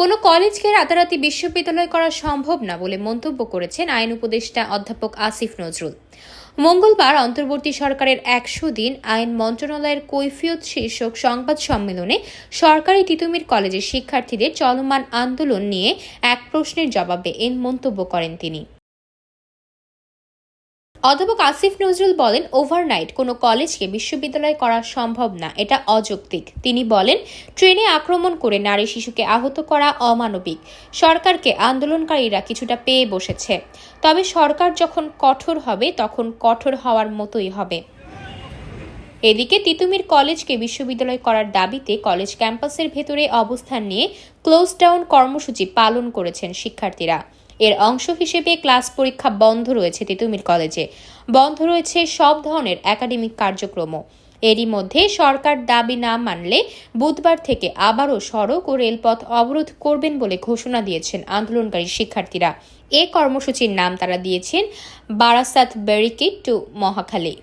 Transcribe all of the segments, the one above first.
কোনো কলেজকে রাতারাতি বিশ্ববিদ্যালয় করা সম্ভব না বলে মন্তব্য করেছেন আইন উপদেষ্টা অধ্যাপক আসিফ নজরুল। মঙ্গলবার অন্তর্বর্তী সরকারের ১০০ দিন আইন মন্ত্রণালয়ের কৈফিয়ত শীর্ষক সংবাদ সম্মেলনে সরকারি তিতুমির কলেজের শিক্ষার্থীদের চলমান আন্দোলন নিয়ে এক প্রশ্নের জবাবে এই মন্তব্য করেন তিনি। অধ্যাপক আসিফ নজরুল বলেন, ওভারনাইট কোনো কলেজকে বিশ্ববিদ্যালয় করা সম্ভব না, এটা অযৌক্তিক। তিনি বলেন, ট্রেনে আক্রমণ করে নারী শিশুকে আহত করা অমানবিক। সরকারকে আন্দোলনকারীরা কিছুটা পেয়ে বসেছে, তবে সরকার যখন কঠোর হবে তখন কঠোর হওয়ার মতোই হবে। এদিকে তিতুমির কলেজকে বিশ্ববিদ্যালয় করার দাবিতে কলেজ ক্যাম্পাসের ভেতরে অবস্থান নিয়ে ক্লোজ ডাউন কর্মসূচি পালন করেছেন শিক্ষার্থীরা। এর অংশ হিসেবে ক্লাস পরীক্ষা বন্ধ রয়েছে তিতুমির কলেজে, বন্ধ রয়েছে সব ধরনের একাডেমিক কার্যক্রমও। এরই মধ্যে সরকার দাবি না মানলে বুধবার থেকে আবারও সড়ক ও রেলপথ অবরোধ করবেন বলে ঘোষণা দিয়েছেন আন্দোলনকারী শিক্ষার্থীরা। এ কর্মসূচির নাম তারা দিয়েছেন বারাসাত ব্যারিকেড টু মহাখালী।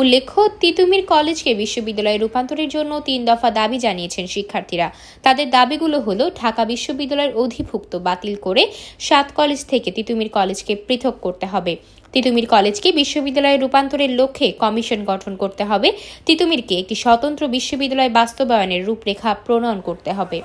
উল্লেখ্য, তিতুমির কলেজকে বিশ্ববিদ্যালয়ে রূপান্তরের জন্য ৩ দফা দাবি জানিয়েছেন শিক্ষার্থীরা। তাদের দাবিগুলো হলো, ঢাকা বিশ্ববিদ্যালয়ের অধিভুক্ত বাতিল করে ৭ কলেজ থেকে তিতুমির কলেজকে পৃথক করতে হবে। তিতুমির কলেজকে বিশ্ববিদ্যালয়ে রূপান্তরের লক্ষ্যে কমিশন গঠন করতে হবে। তিতুমিরকে একটি স্বতন্ত্র বিশ্ববিদ্যালয় বাস্তবায়নের রূপরেখা প্রণয়ন করতে হবে।